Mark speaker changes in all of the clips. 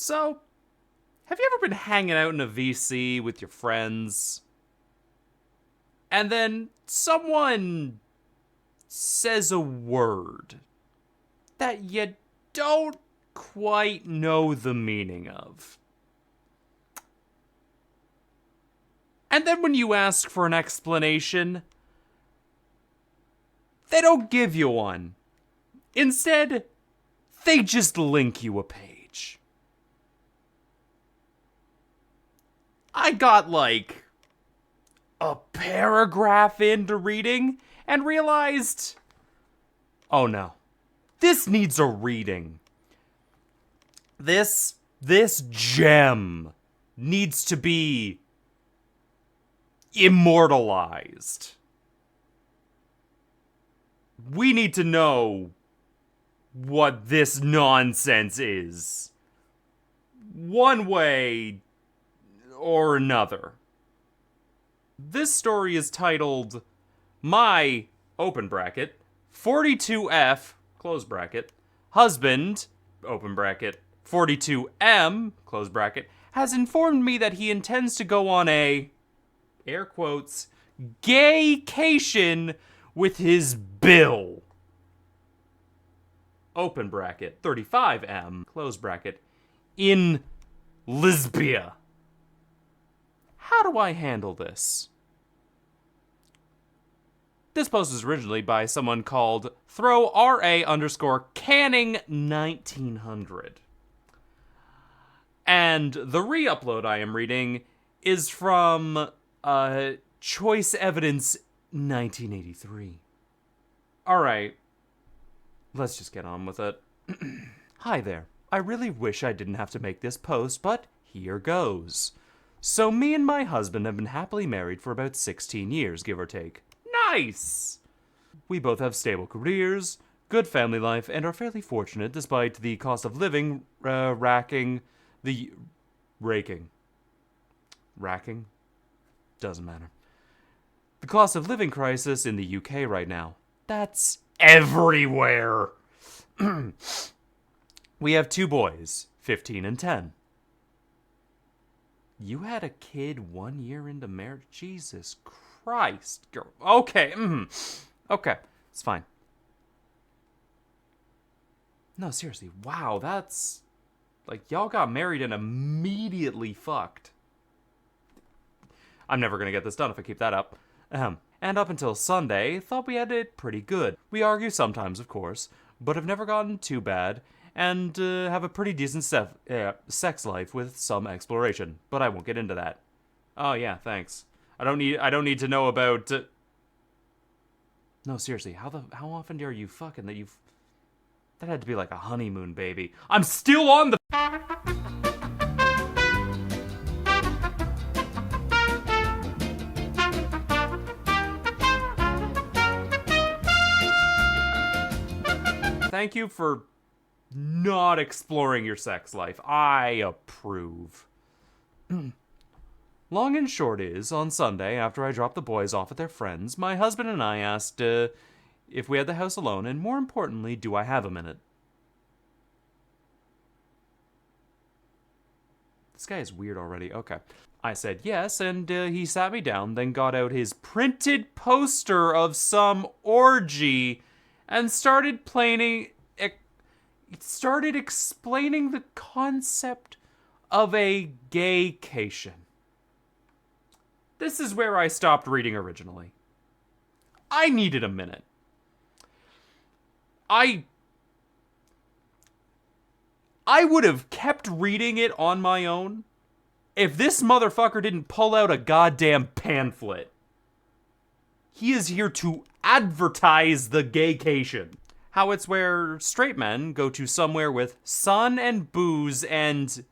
Speaker 1: So, have you ever been hanging out in a VC with your friends, and then someone says a word that you don't quite know the meaning of? And then when you ask for an explanation, they don't give you one. Instead, they just link you a page. I got like a paragraph into reading and realized, oh no, this needs a reading. This gem needs to be immortalized. We need to know what this nonsense is, one way or another. This story is titled My, open bracket, 42F, close bracket, husband, open bracket, 42M, close bracket, has informed me that he intends to go on a, air quotes, gaycation with his bill. Open bracket, 35M, close bracket, in Lisbia. How do I handle this? This post was originally by someone called _Canning 1900. And the re-upload I am reading is from Choice Evidence 1983. Alright, let's just get on with it. Hi there. I really wish I didn't have to make this post, but here goes. So me and my husband have been happily married for about 16 years, give or take. Nice! We both have stable careers, good family life, and are fairly fortunate despite the cost of living racking. Doesn't matter. The cost of living crisis in the UK right now. That's everywhere. We have 2 boys, 15 and 10. You had a kid 1 year into marriage? Jesus Christ, girl. Okay, okay, it's fine. No, seriously, wow, that's... Like, y'all got married and immediately fucked. I'm never gonna get this done if I keep that up. And up until Sunday, thought we had it pretty good. We argue sometimes, of course, but have never gotten too bad, and have a pretty decent sex life with some exploration. But I won't get into that. Oh yeah, thanks. I don't need to know about. No, seriously, how often are you fucking that you've? That had to be like a honeymoon, baby. I'm still on the. Thank you for not exploring your sex life. I approve. Long and short is, on Sunday, after I dropped the boys off at their friends, my husband and I asked if we had the house alone, and more importantly, do I have a minute? This guy is weird already. Okay. I said yes, and he sat me down, then got out his printed poster of some orgy and started explaining the concept of a gaycation. This is where I stopped reading originally. I needed a minute. I would have kept reading it on my own if this motherfucker didn't pull out a goddamn pamphlet. He is here to advertise the gaycation. How it's where straight men go to somewhere with sun and booze and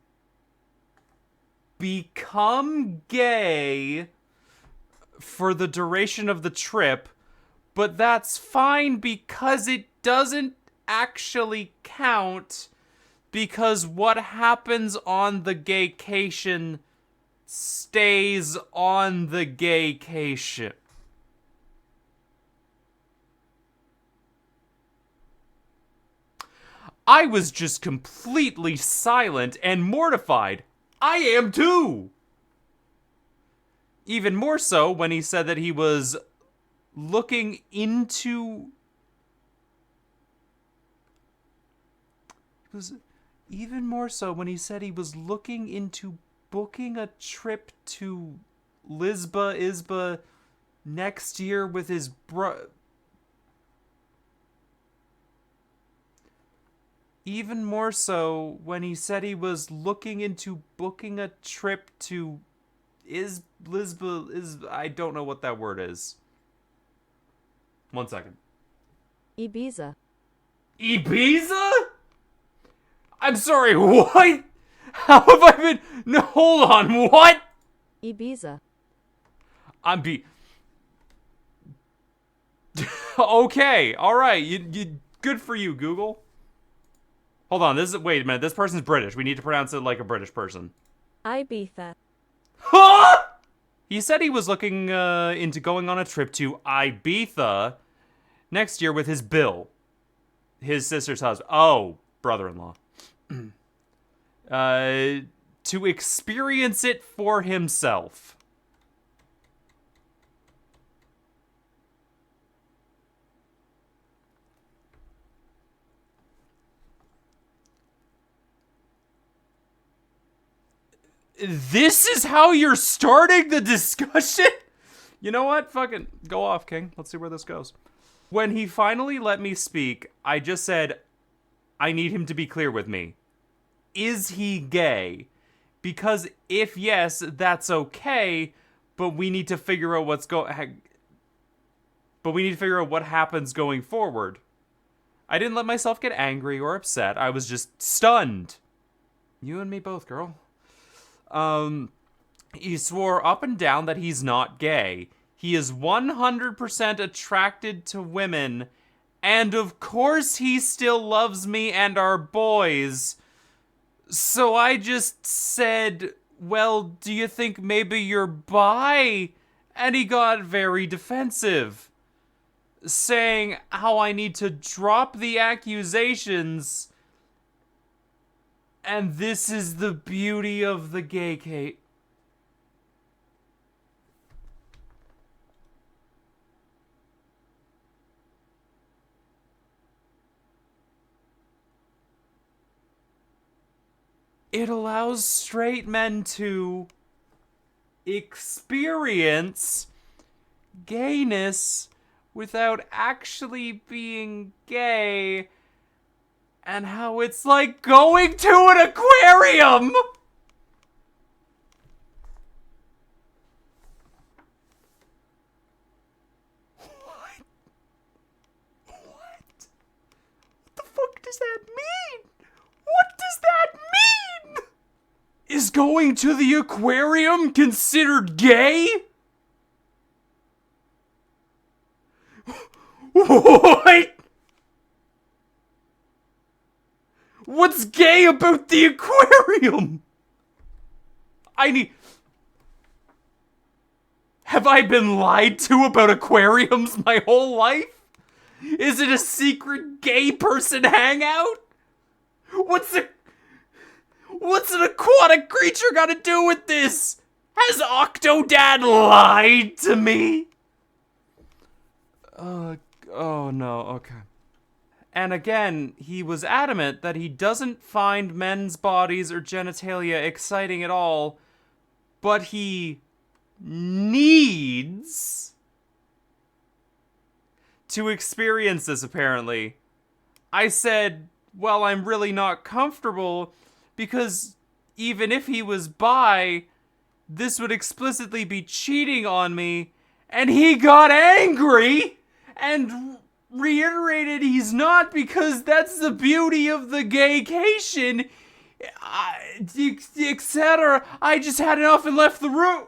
Speaker 1: become gay for the duration of the trip, but that's fine because it doesn't actually count, because what happens on the gaycation stays on the gaycation. I was just completely silent and mortified. I am too! Even more so when he said that he was looking into... Even more so when he said he was looking into booking a trip to Lisba next year with his Even more so when he said he was looking into booking a trip to I don't know what that word is. 1 second.
Speaker 2: Ibiza.
Speaker 1: Ibiza? I'm sorry, what? How have I been... No, hold on, what?
Speaker 2: Ibiza.
Speaker 1: Okay, alright, you good for you, Google. Hold on, wait a minute, this person's British. We need to pronounce it like a British person.
Speaker 2: Ibiza.
Speaker 1: Huh? He said he was looking into going on a trip to Ibiza next year with his Bill. His sister's husband. Oh, brother-in-law. To experience it for himself. This is how you're starting the discussion? You know what? Fucking go off, King. Let's see where this goes. When he finally let me speak, I just said, I need him to be clear with me. Is he gay? Because if yes, that's okay, but we need to figure out what happens going forward. I didn't let myself get angry or upset. I was just stunned. You and me both, girl. He swore up and down that he's not gay. He is 100% attracted to women, and of course he still loves me and our boys. So I just said, well, do you think maybe you're bi? And he got very defensive, saying how I need to drop the accusations. And this is the beauty of the Gaycation. It allows straight men to experience gayness without actually being gay, and how it's like going to an aquarium! What? What the fuck does that mean? What does that mean? Is going to the aquarium considered gay? What? What's gay about the aquarium? Have I been lied to about aquariums my whole life? Is it a secret gay person hangout? What's an aquatic creature got to do with this? Has Octodad lied to me? Oh no, okay. And again, he was adamant that he doesn't find men's bodies or genitalia exciting at all, but he needs to experience this, apparently. I said, well, I'm really not comfortable, because even if he was bi, this would explicitly be cheating on me, and he got angry and reiterated he's not, because that's the beauty of the Gaycation, etc. I just had enough and left the room.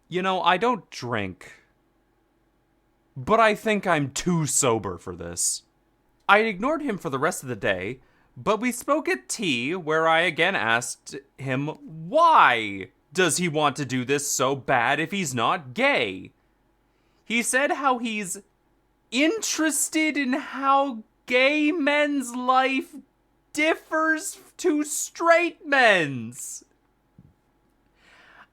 Speaker 1: You know, I don't drink, but I think I'm too sober for this. I ignored him for the rest of the day, but we spoke at tea, where I again asked him why does he want to do this so bad if he's not gay. He said how he's interested in how gay men's life differs to straight men's.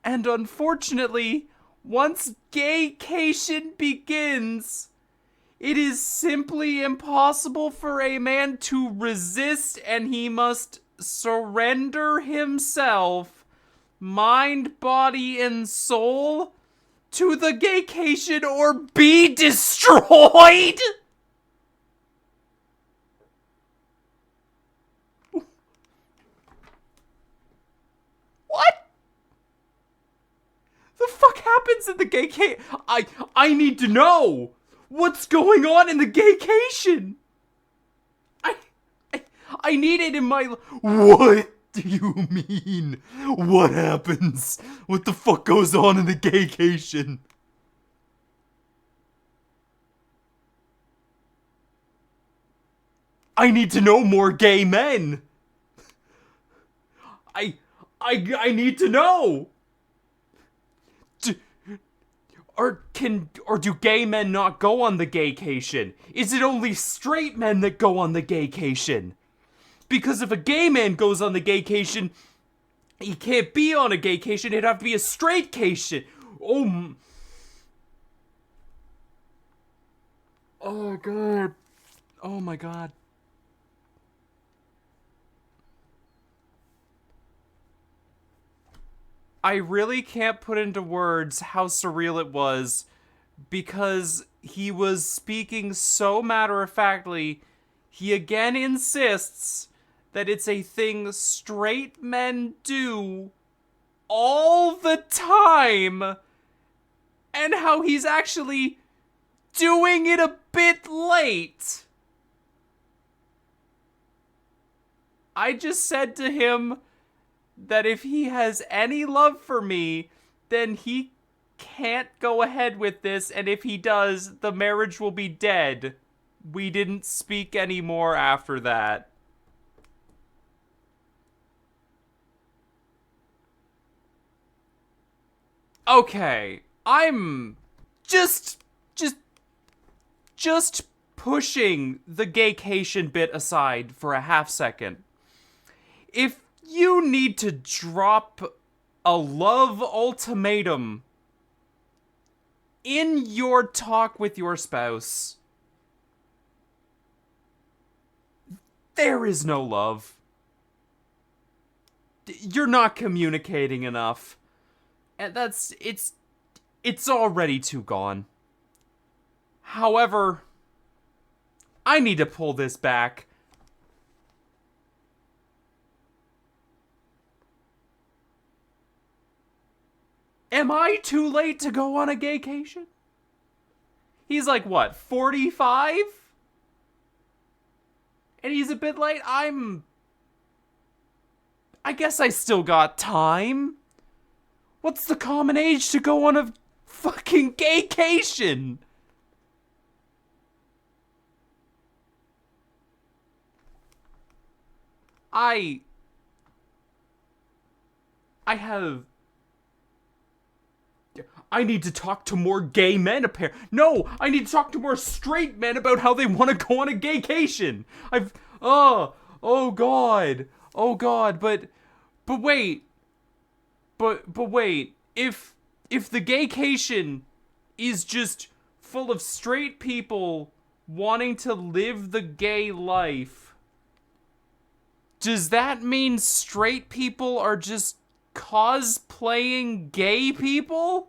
Speaker 1: And unfortunately, once gaycation begins, it is simply impossible for a man to resist, and he must surrender himself, mind, body, and soul, to the gaycation or be destroyed. What the fuck happens in the gaycation? I need to know what's going on in the gaycation. I need it in my. What do you mean? What happens? What the fuck goes on in the gaycation? I need to know more gay men. I need to know. Or do gay men not go on the gaycation? Is it only straight men that go on the gaycation? Because if a gay man goes on the gaycation, he can't be on a gaycation. It'd have to be a straightcation. Oh god. Oh my god. I really can't put into words how surreal it was, because he was speaking so matter-of-factly. He again insists that it's a thing straight men do all the time, and how he's actually doing it a bit late. I just said to him that if he has any love for me, then he can't go ahead with this, and if he does, the marriage will be dead. We didn't speak anymore after that. Okay, I'm just pushing the gaycation bit aside for a half second. If you need to drop a love ultimatum in your talk with your spouse, there is no love. You're not communicating enough. And it's already too gone. However, I need to pull this back. Am I too late to go on a gaycation? He's like, what, 45? And he's a bit late? I guess I still got time. What's the common age to go on a fucking gaycation? I need to talk to more gay men, No, I need to talk to more straight men about how they want to go on a gaycation. Oh god, but wait. But wait, if the gaycation is just full of straight people wanting to live the gay life, does that mean straight people are just cosplaying gay people?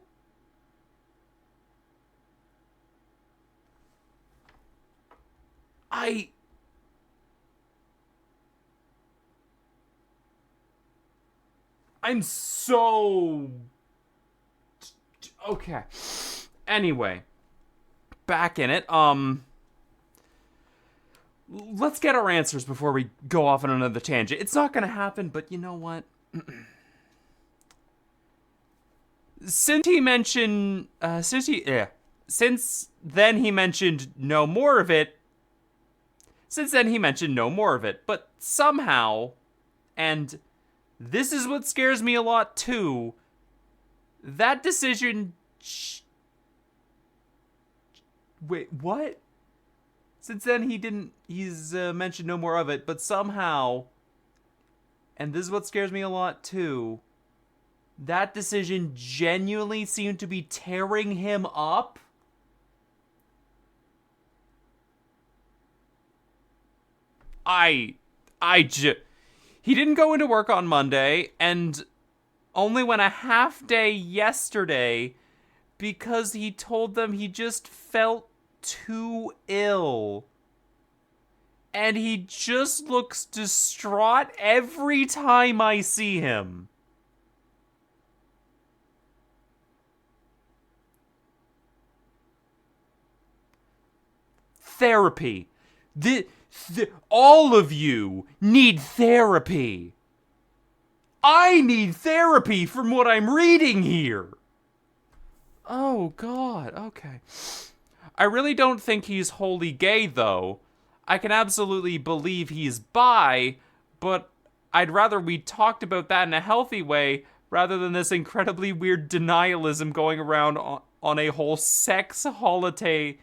Speaker 1: I'm so... Okay. Anyway. Back in it. Let's get our answers before we go off on another tangent. It's not gonna happen, but you know what? Since he mentioned... Since then he mentioned no more of it, Since then, he mentioned no more of it, but somehow, and this is what scares me a lot too, that decision... Wait, what? Since then, he's mentioned no more of it, but somehow, and this is what scares me a lot too, that decision genuinely seemed to be tearing him up. He didn't go into work on Monday and only went a half day yesterday because he told them he just felt too ill. And he just looks distraught every time I see him. Therapy. All of you need therapy. I need therapy from what I'm reading here. Oh, God. Okay. I really don't think he's wholly gay, though. I can absolutely believe he's bi, but I'd rather we talked about that in a healthy way rather than this incredibly weird denialism going around on a whole sex holiday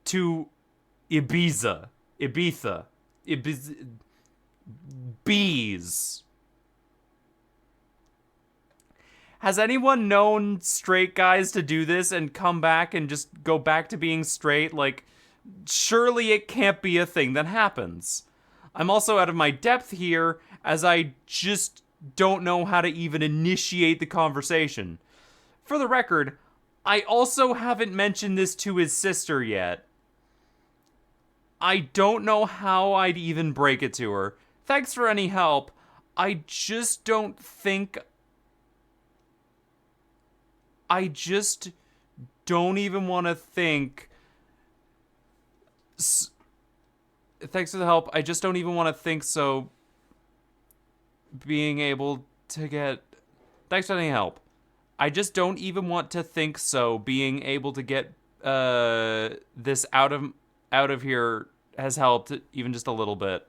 Speaker 1: to Ibiza. Bees. Has anyone known straight guys to do this and come back and just go back to being straight? Like, surely it can't be a thing that happens. I'm also out of my depth here, as I just don't know how to even initiate the conversation. For the record, I also haven't mentioned this to his sister yet. I don't know how I'd even break it to her. Thanks for any help. I just don't think... I just don't even want to think... Thanks for the help. I just don't even want to think so... Being able to get... Thanks for any help. I just don't even want to think so being able to get this out of here has helped even just a little bit.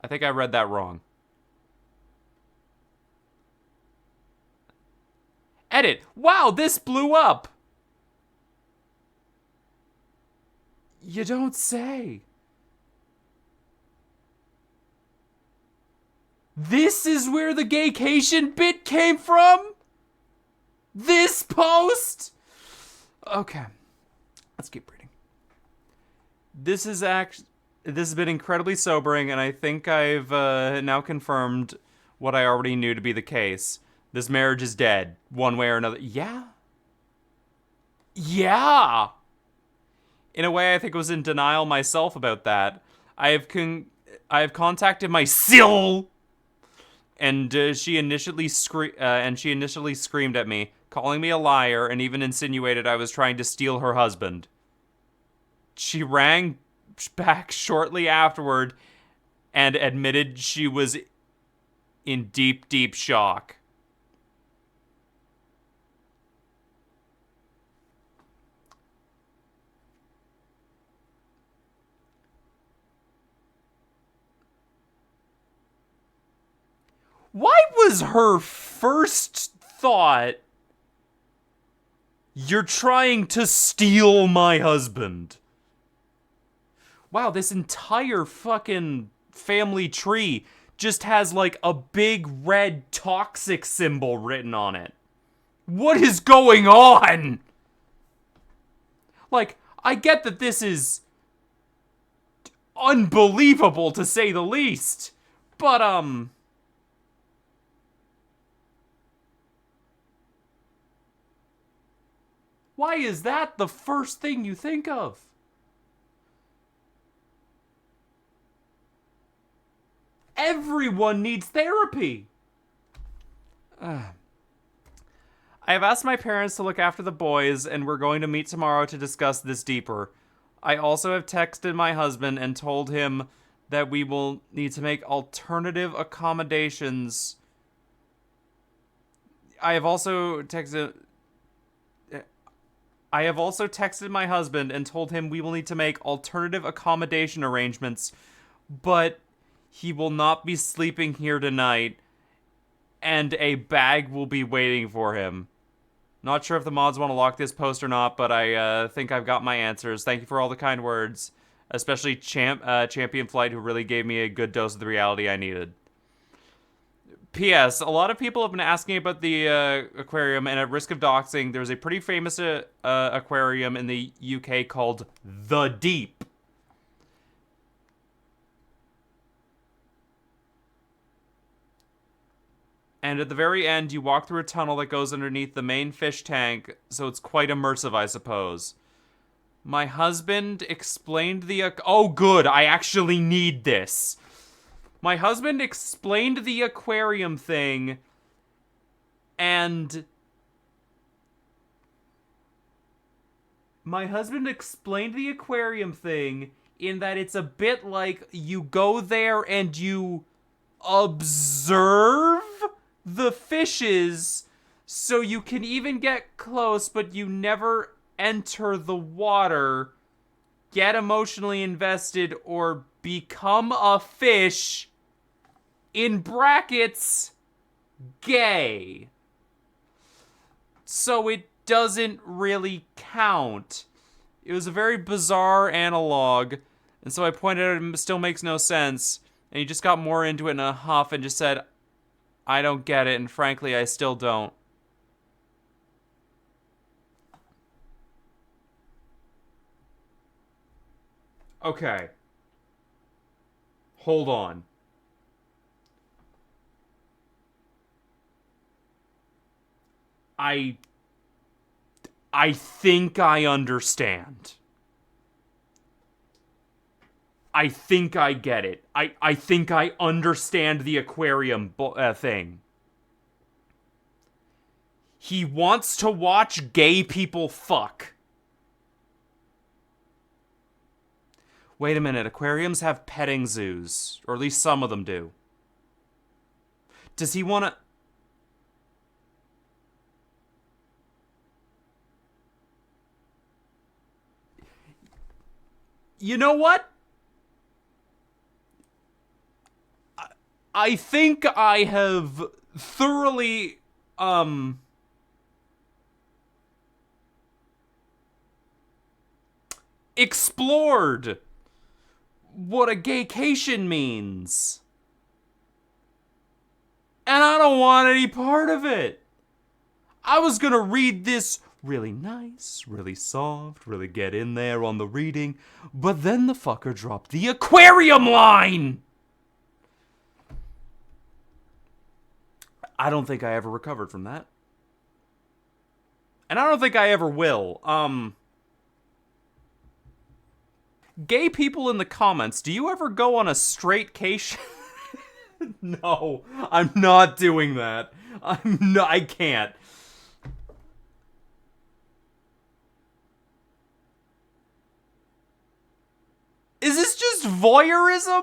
Speaker 1: I think I read that wrong. Edit. Wow, this blew up. You don't say. This is where the Gaycation bit came from? This post? Okay. Let's keep reading. This has been incredibly sobering, and I think I've now confirmed what I already knew to be the case. This marriage is dead, one way or another. Yeah? Yeah! In a way, I think I was in denial myself about that. I have contacted my SIL, and she initially screamed at me, calling me a liar, and even insinuated I was trying to steal her husband. She rang back shortly afterward and admitted she was in deep, deep shock. Why was her first thought, "You're trying to steal my husband"? Wow, this entire fucking family tree just has like a big red toxic symbol written on it. What is going on? Like, I get that this is unbelievable to say the least, but why is that the first thing you think of? Everyone needs therapy. I have asked my parents to look after the boys, and we're going to meet tomorrow to discuss this deeper. I also have texted my husband and told him that we will need to make alternative accommodations. I have also texted... I have also texted my husband and told him we will need to make alternative accommodation arrangements, but he will not be sleeping here tonight, and a bag will be waiting for him. Not sure if the mods want to lock this post or not, but I think I've got my answers. Thank you for all the kind words, especially Champion Flight, who really gave me a good dose of the reality I needed. P.S. A lot of people have been asking about the aquarium, and at risk of doxing, there's a pretty famous aquarium in the UK called The Deep. And at the very end, you walk through a tunnel that goes underneath the main fish tank, so it's quite immersive, I suppose. My husband explained the... Oh, good, I actually need this. My husband explained the aquarium thing, and... My husband explained the aquarium thing in that it's a bit like you go there and you observe the fishes, so you can even get close, but you never enter the water, get emotionally invested, or become a fish, in brackets, gay. So it doesn't really count. It was a very bizarre analog, and so I pointed out it still makes no sense, and he just got more into it in a huff and just said, I don't get it, and frankly, I still don't. Okay. Hold on. I think I understand. I think I get it. I think I understand the aquarium thing. He wants to watch gay people fuck. Wait a minute, aquariums have petting zoos. Or at least some of them do. Does he want to... You know what? I think I have thoroughly, explored what a gaycation means. And I don't want any part of it. I was gonna read this really nice, really soft, really get in there on the reading, but then the fucker dropped the aquarium line! I don't think I ever recovered from that. And I don't think I ever will. Gay people in the comments, do you ever go on a straight-cation? No, I'm not doing that. I can't. Is this just voyeurism?